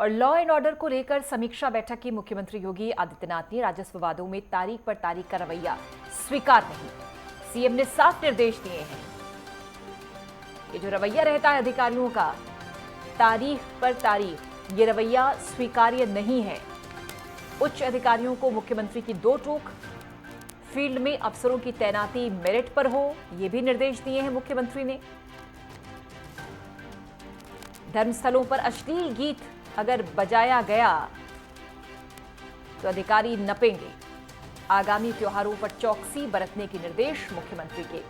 और law and order को लेकर समीक्षा बैठक की मुख्यमंत्री योगी आदित्यनाथ ने राजस्व वादों में तारीख पर तारीख का रवैया स्वीकार नहीं। सीएम ने साफ निर्देश दिए हैं कि जो रवैया रहता है अधिकारियों का तारीख पर तारीख, ये रवैया स्वीकार्य नहीं है। उच्च अधिकारियों को मुख्यमंत्री की दो टूक, फील्ड में अफसरों की तैनाती मेरिट पर हो, ये भी निर्देश दिए हैं मुख्यमंत्री ने। धर्मस्थलों पर अश्लील गीत अगर बजाया गया तो अधिकारी नपेंगे। आगामी त्योहारों पर चौकसी बरतने के निर्देश मुख्यमंत्री के।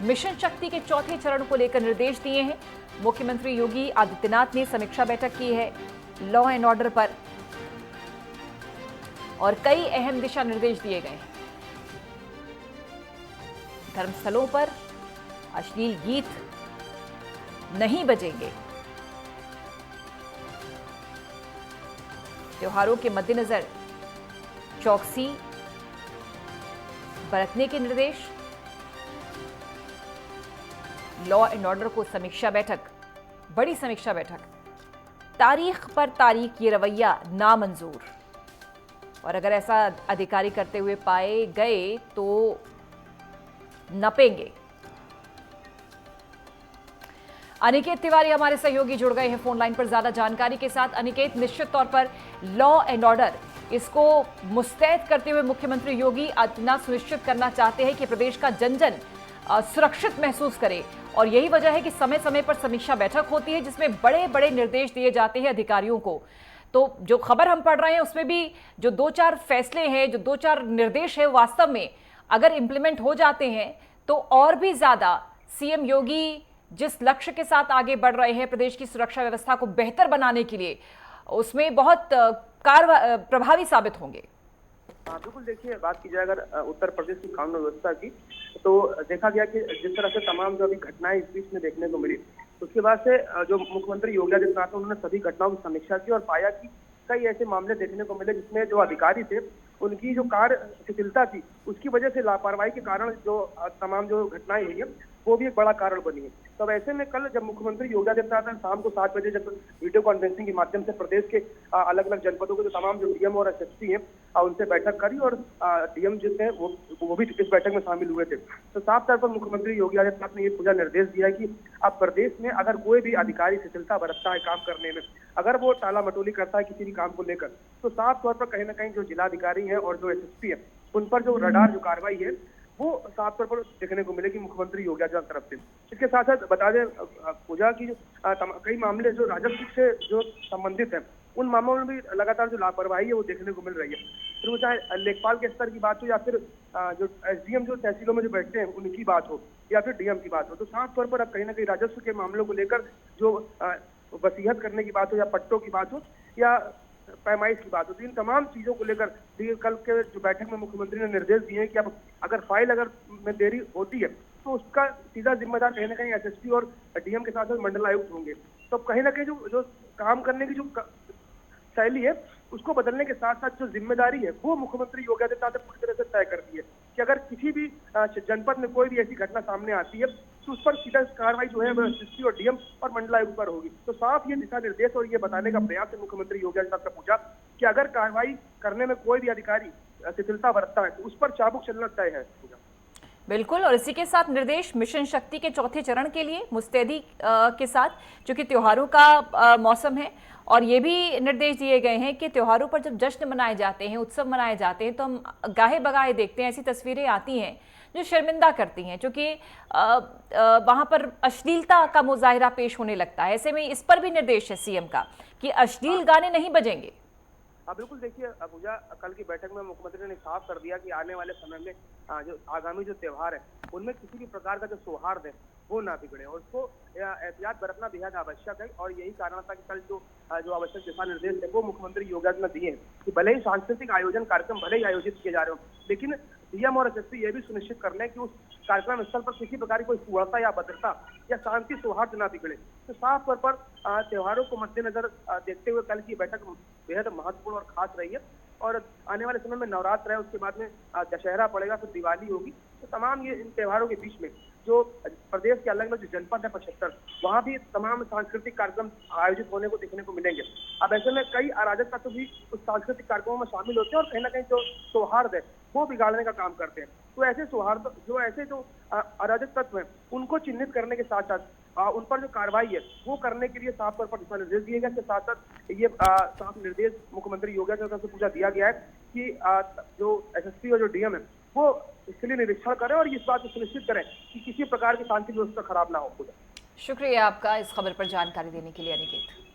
मिशन शक्ति के चौथे चरण को लेकर निर्देश दिए हैं मुख्यमंत्री योगी आदित्यनाथ ने। समीक्षा बैठक की है लॉ एंड ऑर्डर पर और कई अहम दिशा निर्देश दिए गए हैं। धर्मस्थलों पर अश्लील गीत नहीं बजेंगे। त्योहारों के मद्देनजर चौकसी बरतने के निर्देश। लॉ एंड ऑर्डर को समीक्षा बैठक, बड़ी समीक्षा बैठक। तारीख पर तारीख ये रवैया नामंजूर, और अगर ऐसा अधिकारी करते हुए पाए गए तो नपेंगे। अनिकेत तिवारी हमारे सहयोगी जुड़ गए हैं फोन लाइन पर ज्यादा जानकारी के साथ। अनिकेत, निश्चित तौर पर लॉ एंड ऑर्डर इसको मुस्तैद करते हुए मुख्यमंत्री योगी आदित्यनाथ सुनिश्चित करना चाहते हैं कि प्रदेश का जन जन सुरक्षित महसूस करे, और यही वजह है कि समय समय पर समीक्षा बैठक होती है जिसमें बड़े बड़े निर्देश दिए जाते हैं अधिकारियों को। तो जो खबर हम पढ़ रहे हैं उसमें भी जो दो चार फैसले हैं, जो दो चार निर्देश है, वास्तव में अगर इंप्लीमेंट हो जाते हैं तो और भी ज्यादा सीएम योगी जिस लक्ष्य के साथ आगे बढ़ रहे हैं प्रदेश की सुरक्षा व्यवस्था को बेहतर बनाने के लिए, उसमें बहुत प्रभावी साबित होंगे। बिल्कुल, देखिए, बात की जाए अगर उत्तर प्रदेश की कानून व्यवस्था की, तो देखा गया कि जिस तरह से तमाम जो अभी घटनाएं इस बीच में देखने को मिली, उसके बाद से जो मुख्यमंत्री योगी आदित्यनाथ, उन्होंने सभी घटनाओं की समीक्षा की और पाया कि कई ऐसे मामले देखने को मिले जिसमें जो अधिकारी थे उनकी जो कार्य शिथिलता थी, उसकी वजह से लापरवाही के कारण जो तमाम जो घटनाएं हुई है वो भी एक बड़ा कारण बनी है। तब ऐसे में कल जब मुख्यमंत्री योगी आदित्यनाथ ने शाम को 7 बजे जब वीडियो कॉन्फ्रेंसिंग के माध्यम से प्रदेश के अलग अलग जनपदों के जो तमाम जो डीएम और एसएसपी हैं उनसे बैठक करी, और डीएम जो थे वो भी इस बैठक में शामिल हुए थे। तो साफ तौर पर मुख्यमंत्री योगी आदित्यनाथ ने ये पूरा निर्देश दिया है कि अब प्रदेश में अगर कोई भी अधिकारी शिथिलता बरतता है काम करने में, अगर वो टाला मटोली करता है किसी भी काम को लेकर, तो साफ तौर पर कहीं ना कहीं जो जिलाधिकारी हैं और जो एसएसपी है उन पर जो रडार जो कार्रवाई है वो साफ तौर पर देखने को मिलेगी मुख्यमंत्री योगी आदित्यनाथ तरफ से। इसके साथ साथ बता दें पूजा की कई मामले जो राजस्व से जो संबंधित है उन मामलों में भी लगातार जो लापरवाही है वो देखने को मिल रही है। फिर वो चाहे लेखपाल के स्तर की बात हो या फिर जो एसडीएम जो तहसीलों में जो बैठते हैं उनकी बात हो या फिर डीएम की बात हो, तो साफ तौर पर अब कहीं ना कहीं राजस्व के मामलों को लेकर जो वसीयत करने की बात हो या पट्टों की बात हो या पैमाइश की बात होती है, इन तमाम चीजों को लेकर कल के जो बैठक में मुख्यमंत्री ने निर्देश दिए हैं कि अब अगर फाइल में देरी होती है तो उसका सीधा जिम्मेदार कहीं ना कहीं एसएसपी और डीएम के साथ साथ मंडल आयुक्त होंगे। तो कहीं ना कहीं जो काम करने की जो शैली है उसको बदलने के साथ साथ जो जिम्मेदारी है वो मुख्यमंत्री योगी आदित्यनाथ ने पूरी तरह से तय कर दी है कि अगर किसी भी जनपद में कोई भी ऐसी घटना सामने आती है तो उस पर सीधा कार्रवाई जो है वो एसएसपी और डीएम और मंडल आयुक्त पर होगी। तो साफ ये दिशा निर्देश और ये बताने का प्रयास है मुख्यमंत्री योगी आदित्यनाथ ने पूछा कि अगर कार्रवाई करने में कोई भी अधिकारी शिथिलता बरतता है तो उस पर चाबुक चलना तय है। बिल्कुल, और इसी के साथ निर्देश मिशन शक्ति के चौथे चरण के लिए मुस्तैदी के साथ, चूंकि त्योहारों का मौसम है, और ये भी निर्देश दिए गए हैं कि त्योहारों पर जब जश्न मनाए जाते हैं, उत्सव मनाए जाते हैं, तो हम गाहे बगाहे देखते हैं, ऐसी तस्वीरें आती हैं जो शर्मिंदा करती हैं, क्योंकि वहां पर अश्लीलता का मुजाहिरा पेश होने लगता है। ऐसे में इस पर भी निर्देश है सीएम का कि अश्लील गाने नहीं बजेंगे। हाँ बिल्कुल, देखिए पूजा, कल की बैठक में मुख्यमंत्री ने साफ कर दिया कि आने वाले समय में जो आगामी जो त्योहार है उनमें किसी भी प्रकार का जो सौहार्द है वो ना बिगड़े, और उसको एहतियात बरतना बेहद आवश्यक है। और यही कारण था कि कल जो आवश्यक दिशा निर्देश है वो मुख्यमंत्री योगी आदित्यनाथ दिए हैं कि भले ही सांस्कृतिक आयोजन कार्यक्रम भले ही आयोजित किए जा रहे हो, लेकिन डीएम और एसएसपी ये भी सुनिश्चित कर लें कि उस कार्यक्रम स्थल पर किसी प्रकार की कोई फूहड़ता या भद्रता या शांति सौहार्द ना बिगड़े। तो साफ तौर पर त्योहारों को मद्देनजर देखते हुए कल की बैठक बेहद महत्वपूर्ण और खास रही है। और आने वाले समय में नवरात्र है, उसके बाद में दशहरा पड़ेगा, फिर दिवाली होगी, तो तमाम ये इन त्योहारों के बीच में जो प्रदेश के अलग अलग जो जनपद है 75, वहाँ भी तमाम सांस्कृतिक कार्यक्रम आयोजित होने को देखने को मिलेंगे। अब ऐसे में कई अराजक तत्व भी उस सांस्कृतिक कार्यक्रमों में शामिल होते हैं और कहीं ना कहीं जो सौहार्द है वो बिगाड़ने का काम करते हैं। तो ऐसे सौहार्द जो अराजक तत्व हैं उनको चिन्हित करने के साथ साथ उन पर जो कार्रवाई है वो करने के लिए साफ तौर पर दिशा निर्देश दिए गए। इसके साथ साथ ये साफ निर्देश मुख्यमंत्री योगी आदित्यनाथ से पूछा दिया गया है कि जो एसएसपी और जो डीएम है वो इसके लिए निरीक्षण करें और इस बात को सुनिश्चित करें कि किसी प्रकार की शांति व्यवस्था खराब ना हो। शुक्रिया आपका इस खबर पर जानकारी देने के लिए अनिकेत।